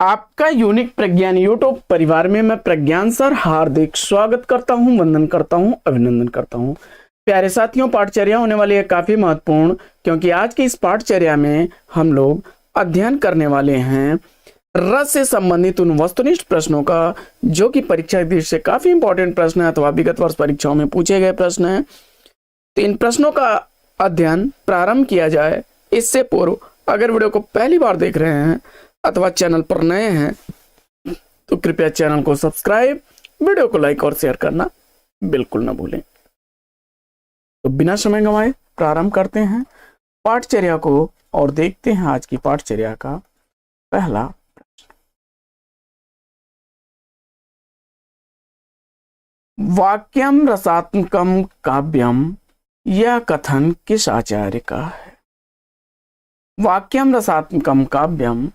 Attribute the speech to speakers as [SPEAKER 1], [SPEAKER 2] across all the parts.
[SPEAKER 1] आपका यूनिक प्रज्ञान यूट्यूब परिवार में मैं प्रज्ञान सर हार्दिक स्वागत करता हूं, वंदन करता हूं, अभिनंदन करता हूं। प्यारे साथियों, पाठचर्या होने वाली है काफी महत्वपूर्ण, क्योंकि आज की इस पाठचर्या में हम लोग अध्ययन करने वाले हैं रस से संबंधित उन वस्तुनिष्ठ प्रश्नों का, जो कि परीक्षा दृष्टि से काफी इंपॉर्टेंट प्रश्न है अथवा विगत वर्ष परीक्षाओं में पूछे गए प्रश्न है। तो इन प्रश्नों का अध्ययन प्रारंभ किया जाए इससे पूर्व अगर वीडियो को पहली बार देख रहे हैं अथवा चैनल पर नए हैं तो कृपया चैनल को सब्सक्राइब, वीडियो को लाइक और शेयर करना बिल्कुल ना भूलें। तो बिना समय गंवाए प्रारंभ करते हैं पाठचर्या को और देखते हैं आज की पाठचर्या का पहला प्रश्न। वाक्यम रसात्मकम काव्यम, यह कथन किस आचार्य का है? वाक्यम रसात्मकम काव्यम,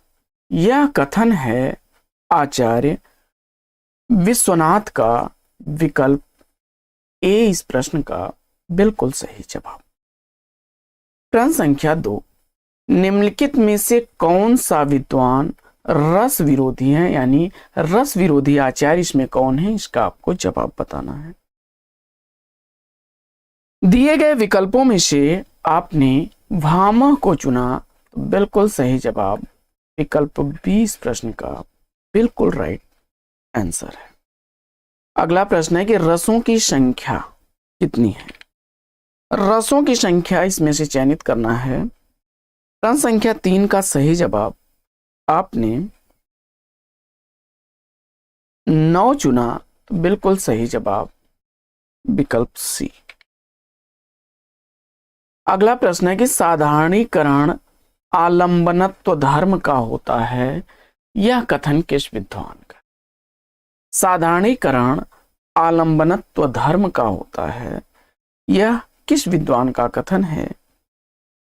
[SPEAKER 1] यह कथन है आचार्य विश्वनाथ का। विकल्प ए इस प्रश्न का बिल्कुल सही जवाब। प्रश्न संख्या 2, निम्नलिखित में से कौन सा विद्वान रस विरोधी है, यानी रस विरोधी आचार्य इसमें कौन है, इसका आपको जवाब बताना है। दिए गए विकल्पों में से आपने भामह को चुना, तो बिल्कुल सही जवाब विकल्प बी इस प्रश्न का बिल्कुल राइट आंसर है। अगला प्रश्न है कि रसों की संख्या कितनी है? रसों की संख्या इसमें से चयनित करना है। प्रश्न संख्या 3 का सही जवाब आपने 9 चुना, तो बिल्कुल सही जवाब विकल्प सी। अगला प्रश्न है कि साधारणीकरण आलंबनत्व धर्म का होता है, यह कथन किस विद्वान का? साधारणीकरण आलंबनत्व धर्म का होता है, यह किस विद्वान का कथन है?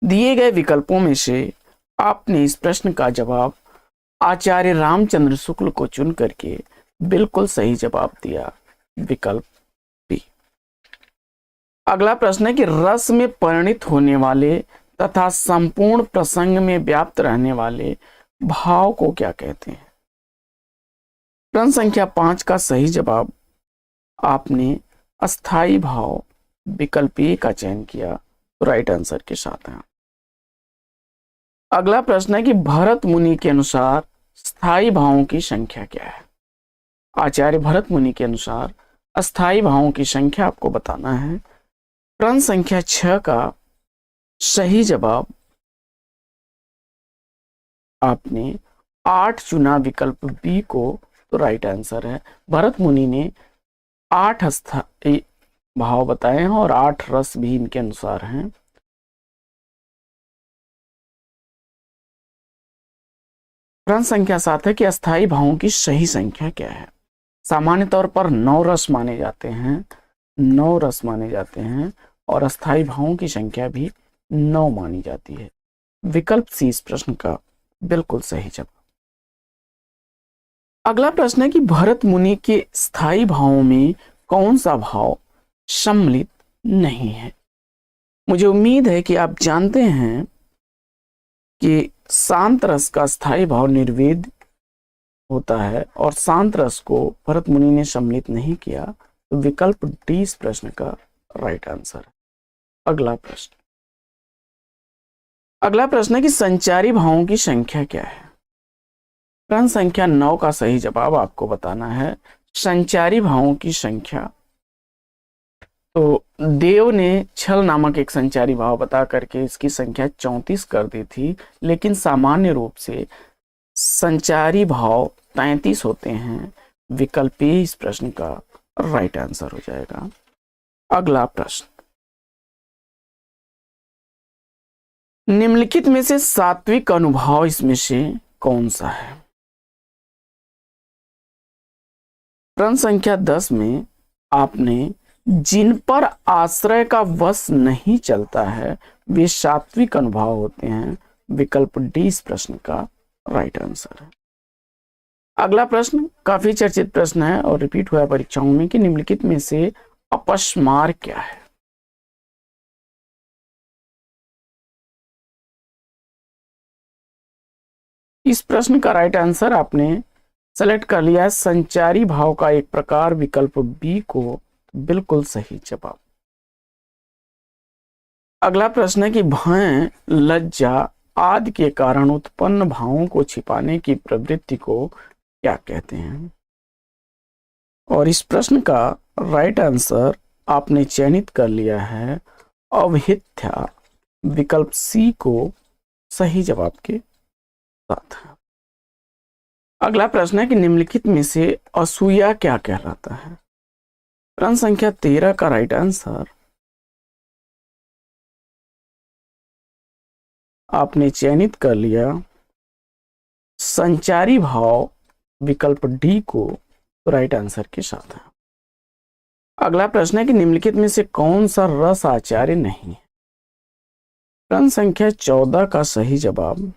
[SPEAKER 1] दिए गए विकल्पों में से आपने इस प्रश्न का जवाब आचार्य रामचंद्र शुक्ल को चुन करके बिल्कुल सही जवाब दिया, विकल्प बी। अगला प्रश्न है कि रस में परिणित होने वाले तथा संपूर्ण प्रसंग में व्याप्त रहने वाले भाव को क्या कहते हैं? प्रश्न संख्या 5 का सही जवाब आपने अस्थाई भाव विकल्प ए का चयन किया, तो राइट आंसर के साथ है। अगला प्रश्न है कि भरत मुनि के अनुसार स्थायी भावों की संख्या क्या है? आचार्य भरत मुनि के अनुसार अस्थाई भावों की संख्या आपको बताना है। प्रश्न संख्या 6 का सही जवाब आपने 8 चुना, विकल्प बी को, तो राइट आंसर है। भरत मुनि ने 8 अस्थाई भाव बताए हैं और 8 रस भी इनके अनुसार हैं। प्रश्न संख्या 7 है कि अस्थाई भावों की सही संख्या क्या है? सामान्य तौर पर 9 रस माने जाते हैं, 9 रस माने जाते हैं और अस्थाई भावों की संख्या भी 9 मानी जाती है। विकल्प सी इस प्रश्न का बिल्कुल सही जवाब। अगला प्रश्न है कि भरत मुनि के स्थायी भावों में कौन सा भाव सम्मिलित नहीं है? मुझे उम्मीद है कि आप जानते हैं कि शांत रस का स्थायी भाव निर्वेद होता है और शांत रस को भरत मुनि ने सम्मिलित नहीं किया, तो विकल्प डी इस प्रश्न का राइट आंसर है। अगला प्रश्न है कि संचारी भावों की संख्या क्या है? प्रश्न संख्या 9 का सही जवाब आपको बताना है। संचारी भावों की संख्या, तो देव ने छल नामक एक संचारी भाव बता करके इसकी संख्या 34 कर दी थी, लेकिन सामान्य रूप से संचारी भाव 33 होते हैं। विकल्प ए इस प्रश्न का राइट आंसर हो जाएगा। अगला प्रश्न, निम्नलिखित में से सात्विक अनुभाव इसमें से कौन सा है? प्रश्न संख्या 10 में आपने जिन पर आश्रय का वश नहीं चलता है वे सात्विक अनुभाव होते हैं। विकल्प डी इस प्रश्न का राइट आंसर है। अगला प्रश्न काफी चर्चित प्रश्न है और रिपीट हुआ परीक्षाओं में कि निम्नलिखित में से अपस्मार क्या है? इस प्रश्न का राइट आंसर आपने सेलेक्ट कर लिया है संचारी भाव का एक प्रकार, विकल्प बी को बिल्कुल सही जवाब। अगला प्रश्न है कि भय, लज्जा आदि के कारण उत्पन्न भावों को छिपाने की प्रवृत्ति को क्या कहते हैं? और इस प्रश्न का राइट आंसर आपने चयनित कर लिया है अवहित्या, विकल्प सी को सही जवाब के साथ है। अगला प्रश्न है कि निम्नलिखित में से असूया क्या कहलाता है? प्रश्न संख्या 13 का राइट आंसर आपने चयनित कर लिया संचारी भाव, विकल्प डी को राइट आंसर के साथ है। अगला प्रश्न है कि निम्नलिखित में से कौन सा रस आचार्य नहीं है? प्रश्न संख्या 14 का सही जवाब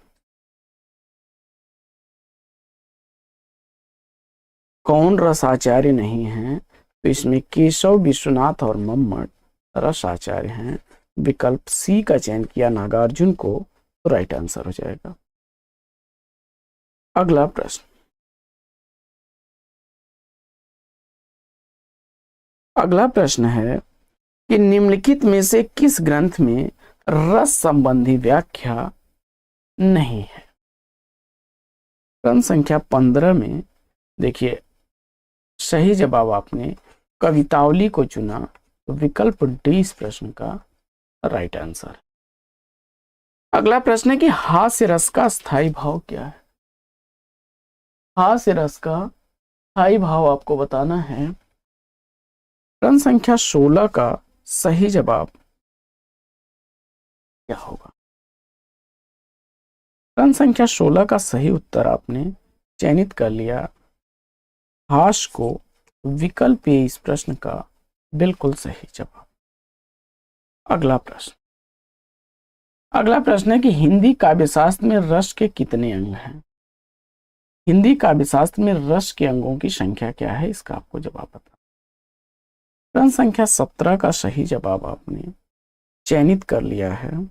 [SPEAKER 1] कौन रस आचार्य नहीं है? तो इसमें केशव, विश्वनाथ और मम्मट रस आचार्य हैं। विकल्प सी का चयन किया नागार्जुन को, तो राइट आंसर हो जाएगा। अगला प्रश्न, अगला प्रश्न है कि निम्नलिखित में से किस ग्रंथ में रस संबंधी व्याख्या नहीं है? प्रश्न संख्या 15 में देखिए सही जवाब आपने कवितावली को चुना, तो विकल्प डी इस प्रश्न का राइट आंसर है। अगला प्रश्न है कि हास्य रस का स्थायी भाव क्या है? हास्य रस का स्थायी भाव आपको बताना है। प्रश्न संख्या 16 का सही जवाब क्या होगा? प्रश्न संख्या 16 का सही उत्तर आपने चयनित कर लिया हास्य को, विकल्प ए इस प्रश्न का बिल्कुल सही जवाब। अगला प्रश्न, अगला प्रश्न है कि हिंदी काव्यशास्त्र में रस के कितने अंग हैं? हिंदी काव्यशास्त्र में रस के अंगों की संख्या क्या है, इसका आपको जवाब बता। प्रश्न संख्या 17 का सही जवाब आपने चयनित कर लिया है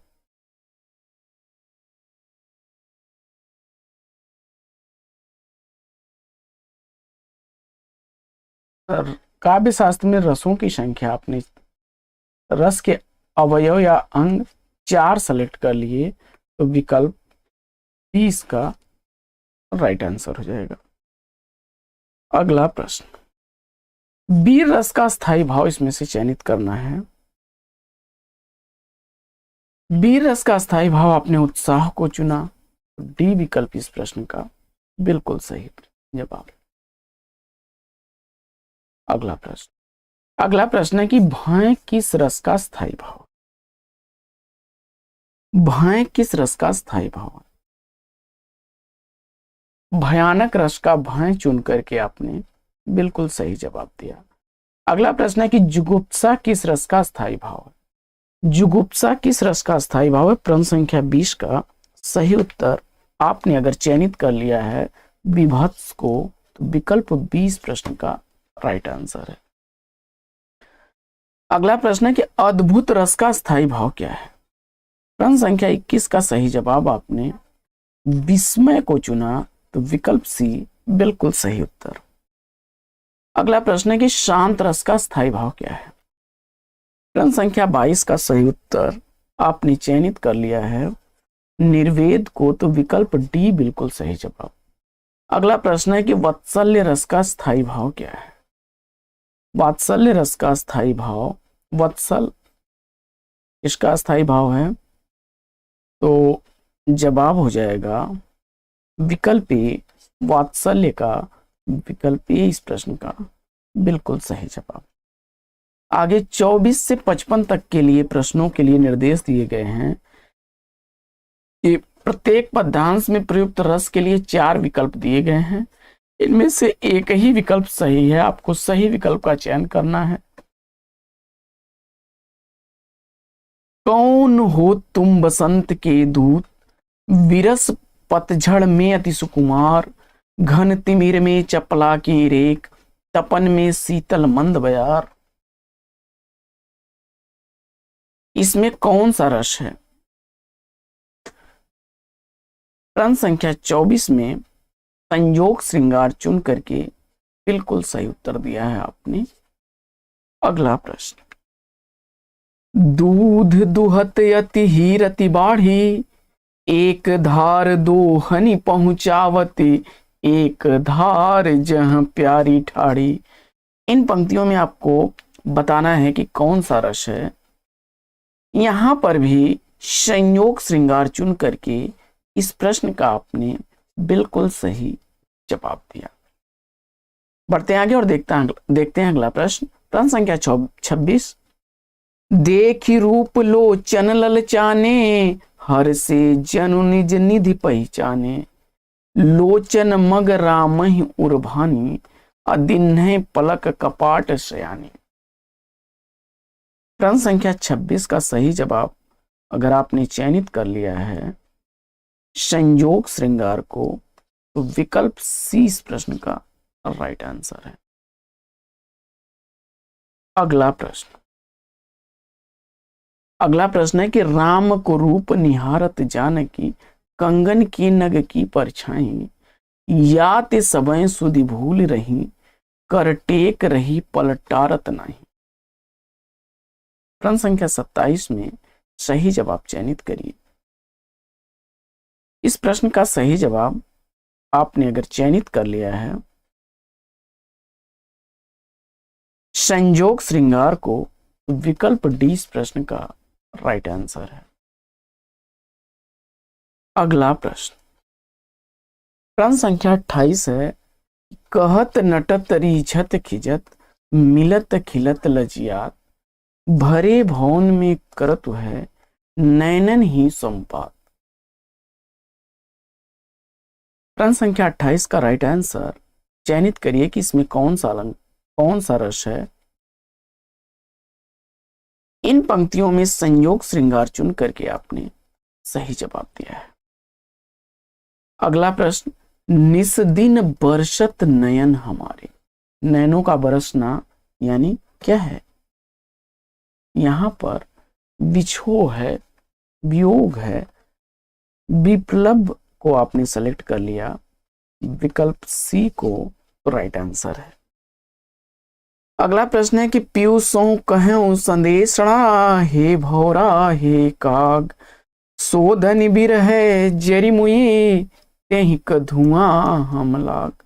[SPEAKER 1] काव्यशास्त्र में रसों की संख्या, आपने रस के अवयव या अंग 4 सेलेक्ट कर लिए, तो विकल्प 30 का राइट आंसर हो जाएगा। अगला प्रश्न, वीर रस का स्थायी भाव इसमें से चयनित करना है। वीर रस का स्थायी भाव आपने उत्साह को चुना, डी विकल्प इस प्रश्न का बिल्कुल सही जवाब। अगला प्रश्न, अगला प्रश्न है कि भय किस रस का स्थायी भाव? भय किस रस का स्थायी भाव? भयानक रस का भय चुन करके आपने बिल्कुल सही जवाब दिया। अगला प्रश्न है कि जुगुप्सा किस रस का स्थायी भाव है? जुगुप्सा किस रस का स्थायी भाव है? प्रश्न संख्या 20 का सही उत्तर आपने अगर चयनित कर लिया है विभत्स को, तो विकल्प 20 प्रश्न का राइट आंसर है। अगला प्रश्न है कि अद्भुत रस का स्थायी भाव क्या है? प्रश्न संख्या 21 का सही जवाब आपने विस्मय को चुना, तो विकल्प सी बिल्कुल सही उत्तर। अगला प्रश्न है कि शांत रस का स्थायी भाव क्या है? प्रश्न संख्या 22 का सही उत्तर आपने चयनित कर लिया है निर्वेद को, तो विकल्प डी बिल्कुल सही जवाब। अगला प्रश्न है कि वात्सल्य रस का स्थायी भाव क्या है? वात्सल्य रस का स्थायी भाव, वत्सल इसका स्थायी भाव है, तो जवाब हो जाएगा विकल्प ए, वात्सल्य का, विकल्प ए इस प्रश्न का बिल्कुल सही जवाब। आगे 24 से 55 तक के लिए प्रश्नों के लिए निर्देश दिए गए हैं कि प्रत्येक पद्यांश में प्रयुक्त रस के लिए 4 विकल्प दिए गए हैं। इनमें से एक ही विकल्प सही है, आपको सही विकल्प का चयन करना है। कौन हो तुम बसंत के दूत, विरस पतझड़ में अति सुकुमार, घन तिमिर में चपला की रेख, तपन में शीतल मंद बयार। इसमें कौन सा रस है? प्रश्न संख्या 24 में संयोग श्रृंगार चुन करके बिल्कुल सही उत्तर दिया है आपने। अगला प्रश्न, दूध दुहत अति ही रति बाढ़ी, एक धार दो हनि पहुंचावती, एक धार जहां प्यारी ठाड़ी। इन पंक्तियों में आपको बताना है कि कौन सा रस है। यहां पर भी संयोग श्रृंगार चुन करके इस प्रश्न का आपने बिल्कुल सही जवाब दिया। बढ़ते हैं आगे और देखते हैं अगला प्रश्न। प्रश्न संख्या 26, देखी रूप लोचन ललचाने, हर से जनु निज निधि पहचाने, लोचन मग रामहि उर्भानी, अदिन्ह पलक कपाट शयानी। प्रश्न संख्या 26 का सही जवाब अगर आपने चयनित कर लिया है संयोग श्रृंगार को, तो विकल्प सी इस प्रश्न का राइट आंसर है। अगला प्रश्न है कि राम को रूप निहारत जानकी, कंगन की नग की परछाई, या ते सबय सुधि भूल रही, कर टेक रही पलटारत नहीं। प्रश्न संख्या 27 में सही जवाब चयनित करिए। इस प्रश्न का सही जवाब आपने अगर चयनित कर लिया है संयोग श्रृंगार को, विकल्प डी इस प्रश्न का राइट आंसर है। अगला प्रश्न संख्या 28 है, कहत नटत रिझत खिजत, मिलत खिलत लजियात, भरे भवन में करत है, नैनन ही संपात। प्रश्न संख्या 28 का राइट आंसर चयनित करिए कि इसमें कौन सा रस है। इन पंक्तियों में संयोग श्रृंगार चुन करके आपने सही जवाब दिया है। अगला प्रश्न, निस्दिन बरसत नयन हमारे, नैनों का बरसना यानी क्या है। यहां पर विछोह है, वियोग है, विप्लव को आपने सेलेक्ट कर लिया, विकल्प सी को राइट आंसर है। अगला प्रश्न है कि पीयूषों कहूं संदेशणा, हे भौरा हे काग, सोधन बिरह जरी मुई, तेहि क धुआं हम लाग।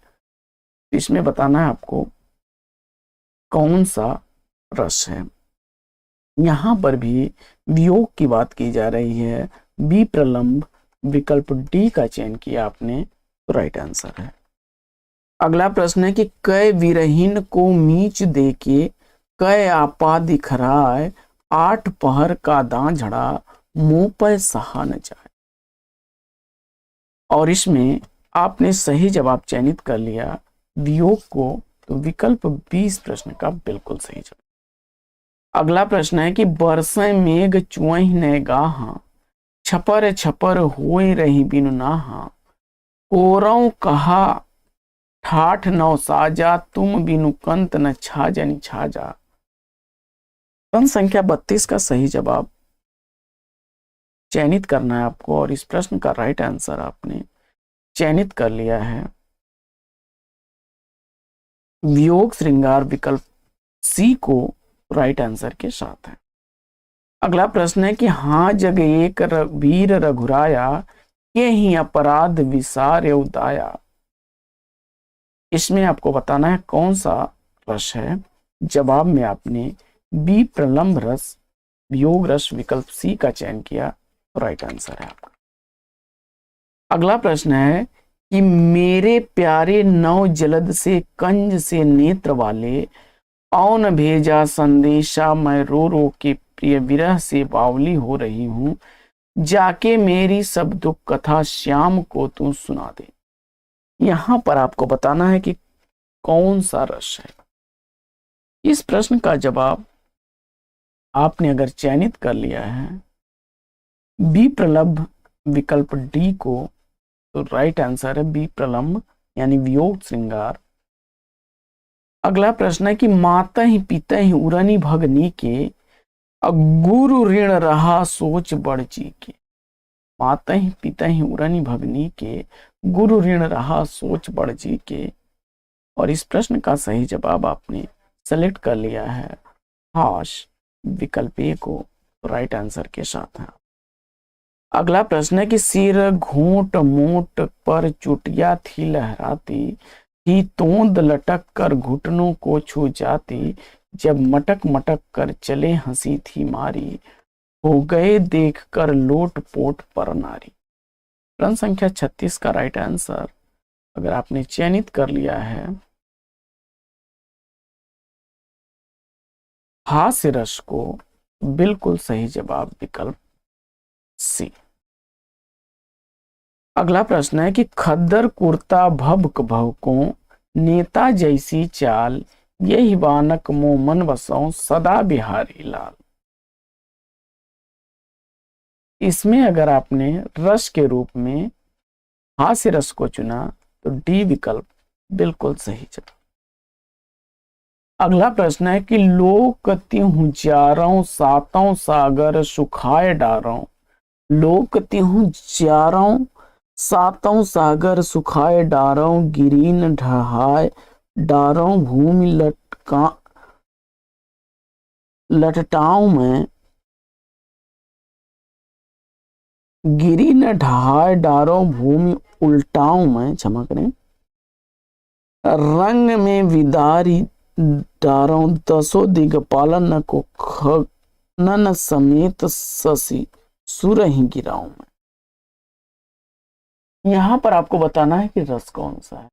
[SPEAKER 1] इसमें बताना है आपको कौन सा रस है। यहां पर भी वियोग की बात की जा रही है, बी प्रलंब, विकल्प डी का चयन किया आपने, तो राइट आंसर है। अगला प्रश्न है कि कै विरहीन को मीच देके, कै आपा दिखराय, 8 पहर का दां झड़ा, मुंह पर सहा न जाए। और इसमें आपने सही जवाब चयनित कर लिया वियोग को, तो विकल्प 20 प्रश्न का बिल्कुल सही जवाब। अगला प्रश्न है कि बरसें मेघ चुअहि ने गाहा, छपर छपर होए रही बिनु नाहा, कोरौ कहा ठाठ नौ साजा, तुम बिनु कंत न छाजनि छाजा। प्रश्न संख्या 32 का सही जवाब चयनित करना है आपको, और इस प्रश्न का राइट आंसर आपने चयनित कर लिया है वियोग श्रृंगार, विकल्प सी को राइट आंसर के साथ है। अगला प्रश्न है कि हाँ जग एक वीर रघुराया, के ही अपराध विसार उदाया। इसमें आपको बताना है कौन सा रस है। जवाब में आपने बी प्रलंब रस, वियोग रस, विकल्प सी का चयन किया, राइट आंसर है आपका। अगला प्रश्न है कि मेरे प्यारे नौ जलद से कंज से नेत्र वाले, औन भेजा संदेशा मैं रो रो के प्रिय विरह से बावली हो रही हूं, जाके मेरी सब दुख कथा श्याम को तू सुना दे। यहां पर आपको बताना है कि कौन सा रस है। इस प्रश्न का जवाब आपने अगर चयनित कर लिया है बी प्रलंब, विकल्प डी को, तो राइट आंसर है बी प्रलंब यानी वियोग श्रृंगार। अगला प्रश्न है कि माता ही पिता ही उरनी भगनी के, गुरु ऋण रहा सोच बढ़ जी के। मातहि पितहि उरनि भगनी के, गुरु ऋण रहा सोच बड़ जी के। और इस प्रश्न का सही जवाब आपने सेलेक्ट कर लिया है हाश विकल्प ए को राइट आंसर के साथ है। अगला प्रश्न है कि सिर घूंट मोट पर चुटिया थी लहराती, थी तोंद लटक कर घुटनों को छू जाती, जब मटक मटक कर चले हंसी थी मारी, हो गए देख कर लोट पोट पर नारी। प्रश्न संख्या 36 का राइट आंसर अगर आपने चयनित कर लिया है हास्य रस को, बिल्कुल सही जवाब विकल्प सी। अगला प्रश्न है कि खद्दर कुर्ता भभक भवकों, नेता जैसी चाल, यही बानक मोमन बसों सदा बिहारी लाल। इसमें अगर आपने रस के रूप में हास्य रस को चुना तो डी विकल्प बिल्कुल सही जवाब। अगला प्रश्न है कि लोक त्यों जारों सातों सागर सुखाए डारों, लोक त्यों जारों सातों सागर सुखाए डारों, गिरीन ढहाए डारों भूमि लटटाओं में, गिरी न ढहाए डारों भूमि उल्टाओं में, क्षमा करें, रंग में विदारी डारों दसो दिगपालन को खनन समेत शशि सुर ही गिराओं में। यहां पर आपको बताना है कि रस कौन सा है।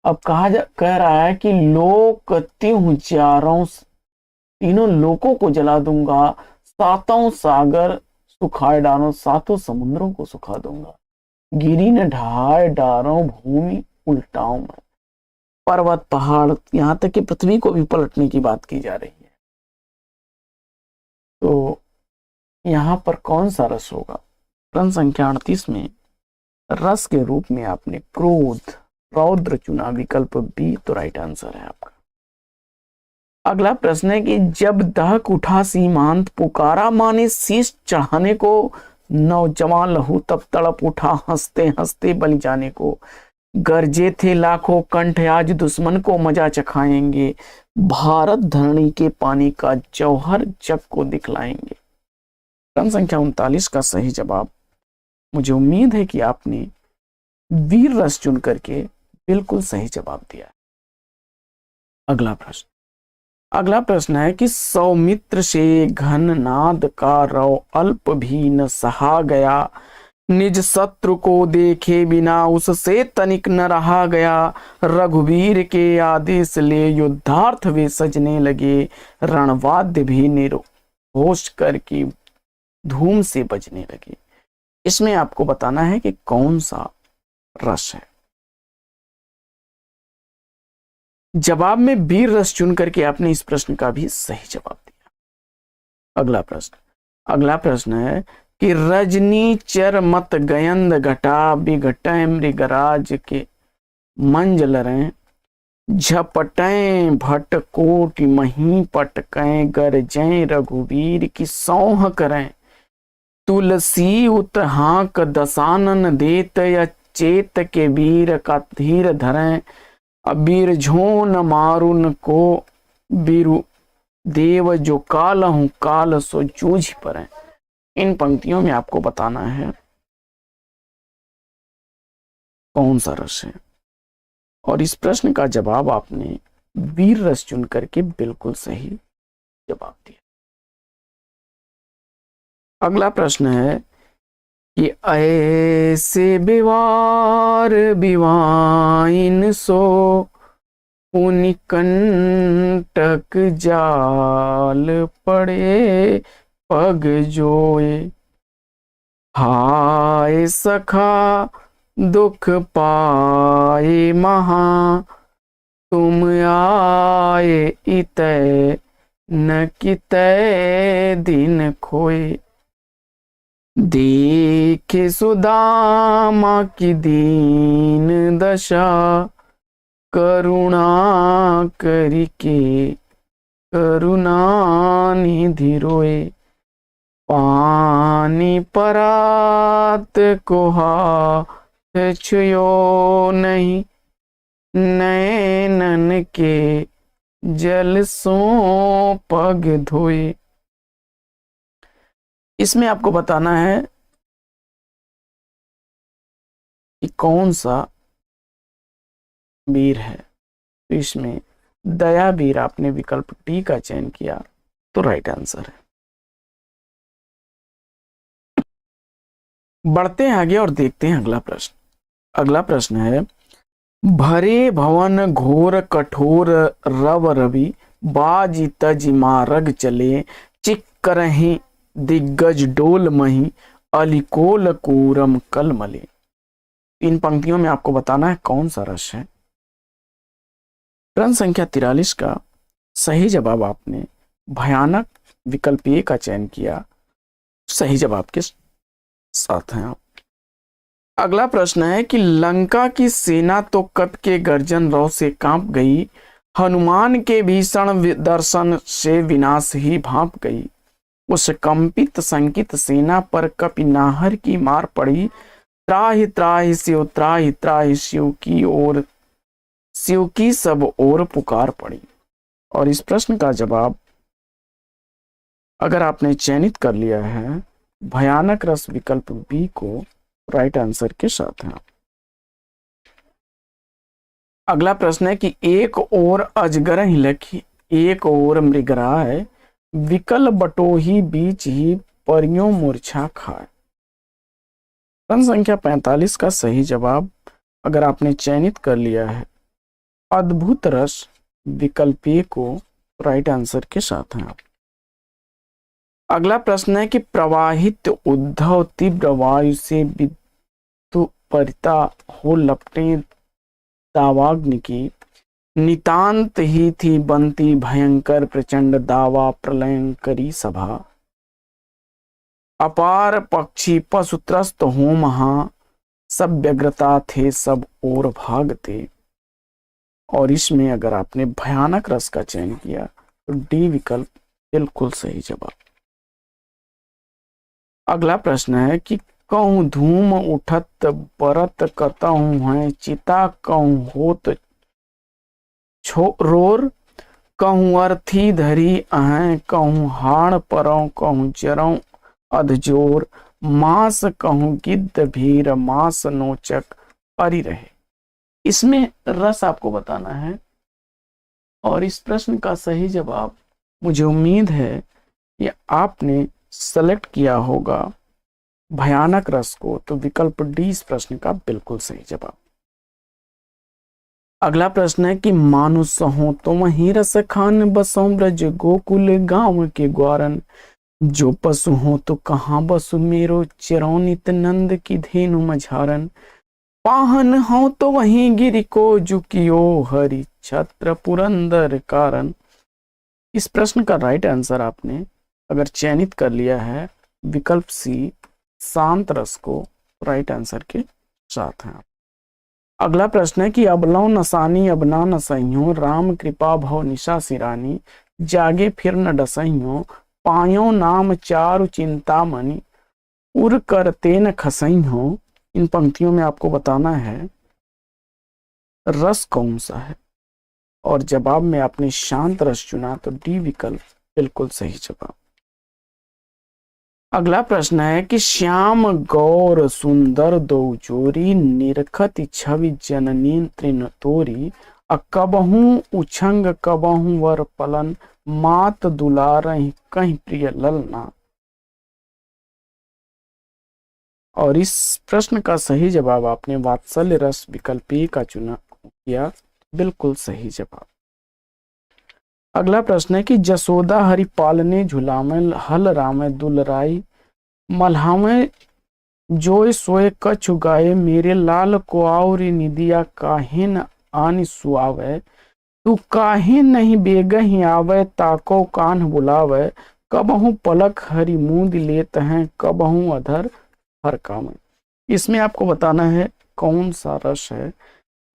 [SPEAKER 1] अब कह रहा है कि लोक त्यों चारों, तीनों लोकों को जला दूंगा, सातों सागर सुखाए डारों, सातों समुद्रों को सुखा दूंगा, गिरी न ढहाए डारों भूमि उल्टाओं में, पर्वत पहाड़ यहां तक कि पृथ्वी को भी पलटने की बात की जा रही है। तो यहां पर कौन सा रस होगा? प्रश्न संख्या 38 में रस के रूप में आपने क्रोध रौद्र चुना, विकल्प बी तो राइट आंसर है आपका। अगला प्रश्न है कि जब दहक उठा सीमांत, पुकारा माने शीश चढ़ाने को, नौजवान लहू तब तड़प उठा हंसते हंसते बलि जाने को, गरजे थे लाखों कंठ आज दुश्मन को मजा चखाएंगे, भारत धरणी के पानी का जौहर जग को दिखलाएंगे। प्रश्न संख्या 39 का सही जवाब, मुझे उम्मीद है कि आपने वीर रस चुन करके बिल्कुल सही जवाब दिया। अगला प्रश्न है कि सौमित्र से घन नाद का रव अल्प भी न सहा गया, निज शत्रु को देखे बिना उससे तनिक न रहा गया, रघुवीर के आदेश ले युद्धार्थ वे सजने लगे, रणवाद्य भी निर्घोष करके धूम से बजने लगे। इसमें आपको बताना है कि कौन सा रस है। जवाब में वीर रस चुन करके आपने इस प्रश्न का भी सही जवाब दिया। अगला प्रश्न है कि रजनी चर मत गयंद घटा, बिघटय मृगराज के मंजल रे, झपटें भट कोटि मही पटकें, गरजें रघुवीर की सौह करें, तुलसी उत हाक दसानन देत, या चेत के वीर का धीर धरें, अबीर झोन मारुन को बीरु देव, जो काल हूं काल सो जूझ पड़े। इन पंक्तियों में आपको बताना है कौन सा रस है, और इस प्रश्न का जवाब आपने वीर रस चुन करके बिल्कुल सही जवाब दिया। अगला प्रश्न है कि ऐसे बिवार बिवाइन सो, पुनि कंटक जाल पड़े पग जोए, हाय सखा दुख पाए महा, तुम आए इतै न कितै दिन खोए, देखे सुदामा की दीन दशा, करुणा करिके करुणा निधि रोए, पानी परात को हाथ छुयो नहीं, नैनन के जल सो पग धोए। इसमें आपको बताना है कि कौन सा वीर है। तो इसमें दया वीर आपने विकल्प डी का चयन किया तो राइट आंसर है। बढ़ते हैं आगे और देखते हैं अगला प्रश्न। अगला प्रश्न है, भरे भवन घोर कठोर रव रवि, बाजी तज मारग चले, चिक करहि दिग्गज डोल मही, अलिकोल कूरम कलमले। इन पंक्तियों में आपको बताना है कौन सा रस है। प्रश्न संख्या 43 का सही जवाब आपने भयानक विकल्प ए का चयन किया, सही जवाब के साथ हैं आप। अगला प्रश्न है कि लंका की सेना तो कप के गर्जन रौ से कांप गई, हनुमान के भीषण दर्शन से विनाश ही भाप गई, उस कंपित संकित सेना पर कपिनाहर की मार पड़ी, त्राहि त्राहि शिव त्राहि त्राहि शिव की ओर, शिव की सब ओर पुकार पड़ी। और इस प्रश्न का जवाब अगर आपने चयनित कर लिया है भयानक रस विकल्प बी को राइट आंसर के साथ है। अगला प्रश्न है कि एक ओर अजगर ही लखी, एक ओर मृगराय, विकल बटोही बीच ही परियों मूर्छा खाए। प्रश्न संख्या 45 का सही जवाब अगर आपने चयनित कर लिया है अद्भुत रस विकल्प ए को राइट आंसर के साथ हैं आप। अगला प्रश्न है कि प्रवाहित उद्धव तीव्र वायु से विद्युत परिता हो लपटे दावाग्नि की, नितांत ही थी बनती भयंकर प्रचंड दावा प्रलयंकरी सभा, अपार पक्षी पशु त्रस्त हो महा, सब व्यग्रता थे सब ओर भागते। और इसमें अगर आपने भयानक रस का चयन किया तो डी विकल्प बिल्कुल सही जवाब। अगला प्रश्न है कि कहूँ धूम उठत बरत कतहूँ है चिता, कहूँ होत रोर, कहूँ अर्थी धरी अहें, कहूँ हाड़ परौ, कहूँ जरौ अधजोर, मांस कहूँ गिद्ध भीर, मांस नोचक परी रहे। इसमें रस आपको बताना है और इस प्रश्न का सही जवाब मुझे उम्मीद है कि आपने सेलेक्ट किया होगा भयानक रस को, तो विकल्प डी इस प्रश्न का बिल्कुल सही जवाब। अगला प्रश्न है कि मानुष हो तो वहीं रस खान, बसों ब्रज गोकुल गांव के ग्वारन, जो पशु हो तो कहाँ बसु मेरो, चिरौनित नंद की धेनु मझारन, पाहन हो तो वहीं गिरि को झुकियो, हरि छत्र पुरंदर कारण। इस प्रश्न का राइट आंसर आपने अगर चयनित कर लिया है विकल्प सी शांत रस को राइट आंसर के साथ है। अगला प्रश्न है कि अबलौ नसानी अबना नसइयो, राम कृपा भव निशा सिरानी, जागे फिर न डसइयो, पायो नाम चारु चिंता मणि, उर कर तेन खसइयो। इन पंक्तियों में आपको बताना है रस कौन सा है और जवाब में आपने शांत रस चुना तो डी विकल्प बिल्कुल सही जवाब। अगला प्रश्न है कि श्याम गौर सुंदर दो जोरी, निरखत छवि जननी तृण तोरी, कबहू उछंग कबहू वर पलन, मात दुलार कहीं प्रिय ललना। और इस प्रश्न का सही जवाब आपने वात्सल्य रस विकल्प ए का चुना किया, बिल्कुल सही जवाब। अगला प्रश्न है कि जसोदा हरि पालने झुलामे, हल रामे दुलराई, मल्हामे जोय सोए कछु गाये, मेरे लाल को आउरी निदिया काहे न आनि सुआवे, तू काहे नहीं बेगहि आवे, ताको कान्ह बुलावे, कबहू पलक हरि मूंद लेत हैं, कबहू अधर हर काम। इसमें आपको बताना है कौन सा रस है।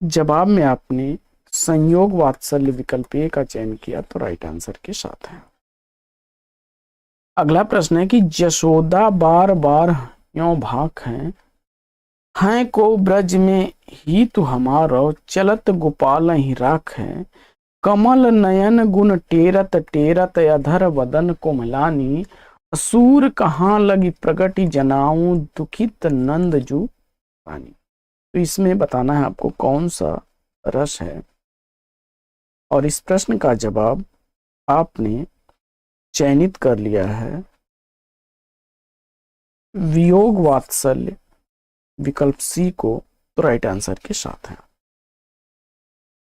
[SPEAKER 1] जवाब में आपने संयोग वात्सल्य विकल्प ए का चयन किया तो राइट आंसर के साथ है। अगला प्रश्न है कि जशोदा बार बार यों भाख हैं को ब्रज में ही तू हमारो, चलत गोपाल ही राख है, कमल नयन गुण टेरत टेरत, अधर वदन कोमलानी, असुर कहाँ लगी प्रगति जनाऊं, दुखित नंद जू पानी। तो इसमें बताना है आपको कौन सा रस है, और इस प्रश्न का जवाब आपने चयनित कर लिया है वियोग वात्सल्य विकल्प सी को, तो राइट आंसर के साथ है।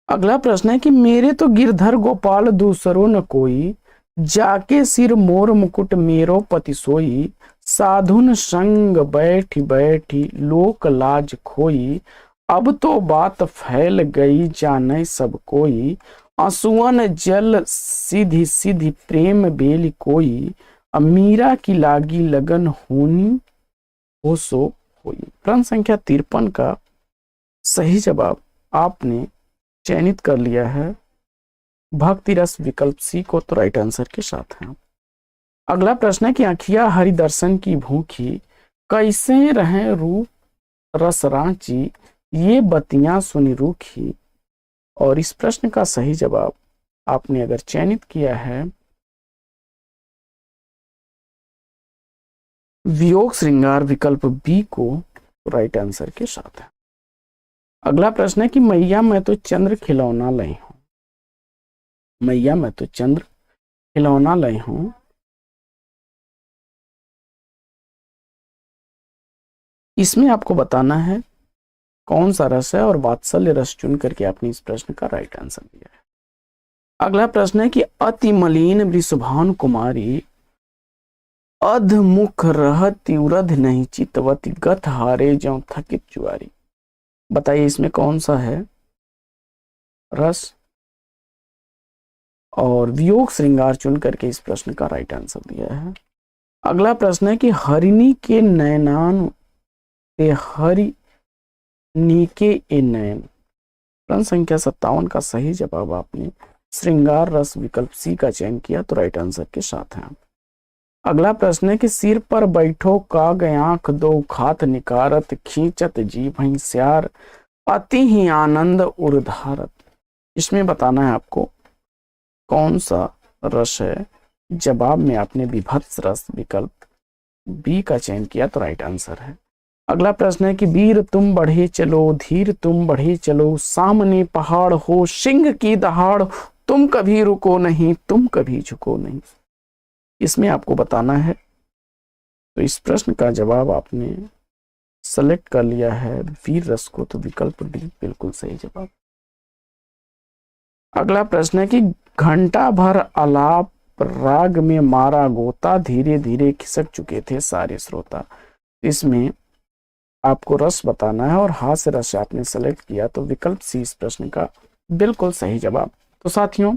[SPEAKER 1] अगला प्रश्न है कि मेरे तो गिरधर गोपाल दूसरो न कोई, जाके सिर मोर मुकुट मेरो पति सोई, साधुन संग बैठी बैठी लोक लाज खोई, अब तो बात फैल गई जाने सब कोई, आंसुअन जल सीधी सीधी प्रेम बेली कोई, मीरा की लागी लगन होनी हो सो होई। प्रश्न संख्या 53 का सही जवाब आपने चयनित कर लिया है भक्ति रस विकल्प सी को, तो राइट आंसर के साथ है। अगला प्रश्न है कि आखिया हरि दर्शन की भूखी, कैसे रहे रूप रस रांची, ये बतियां सुनी रूखी। और इस प्रश्न का सही जवाब आपने अगर चयनित किया है वियोग श्रृंगार विकल्प बी को, तो राइट आंसर के साथ है। अगला प्रश्न है कि मैया मैं तो चंद्र खिलौना लाई हूं, मैया मैं तो चंद्र खिलौना लाई हूं, इसमें आपको बताना है कौन सा रस है, और वात्सल्य रस चुन करके आपने इस प्रश्न का राइट आंसर दिया है। अगला प्रश्न है कि अति मलिन वृषभान कुमारी, अधमुख रहती उरध नहीं चितवती, गत हारे ज्यों थकित जुआरी। बताइए इसमें कौन सा है रस, और वियोग श्रृंगार चुन करके इस प्रश्न का राइट आंसर दिया है। अगला प्रश्न है कि हरिणी के नयनान ते हरि नीके ए नयन। प्रश्न संख्या 57 का सही जवाब आपने श्रृंगार रस विकल्प सी का चयन किया, तो राइट आंसर के साथ है। अगला प्रश्न है कि सिर पर बैठो काग आंख दो खात निकारत, खींचत जीभ स्यार, अति ही आनंद उर्धारत। इसमें बताना है आपको कौन सा रस है, जवाब में आपने विभत्स रस विकल्प बी का चयन किया, तो राइट आंसर है। अगला प्रश्न है कि वीर तुम बढ़े चलो धीर तुम बढ़े चलो, सामने पहाड़ हो सिंह की दहाड़, तुम कभी रुको नहीं तुम कभी झुको नहीं। इसमें आपको बताना है, तो इस प्रश्न का जवाब आपने सेलेक्ट कर लिया है वीर रस को, तो विकल्प डी बिल्कुल सही जवाब। अगला प्रश्न है कि घंटा भर आलाप राग में मारा गोता, धीरे धीरे खिसक चुके थे सारे श्रोता। इसमें आपको रस बताना है, और हास्य रस आपने सेलेक्ट किया, तो विकल्प सी इस प्रश्न का बिल्कुल सही जवाब। तो साथियों,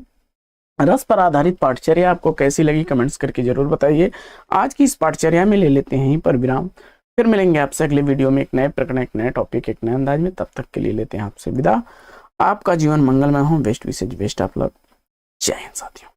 [SPEAKER 1] रस पर आधारित पाठचर्या आपको कैसी लगी कमेंट्स करके जरूर बताइए। आज की इस पाठचर्या में ले लेते हैं यहीं पर विराम, फिर मिलेंगे आपसे अगले वीडियो में एक नए प्रकरण, एक नए टॉपिक, एक नए अंदाज में। तब तक के लिए लेते हैं आपसे विदा। आपका जीवन मंगलमय हो। बेस्ट विशेष बेस्ट ऑफ लक। जय हिंद साथियों।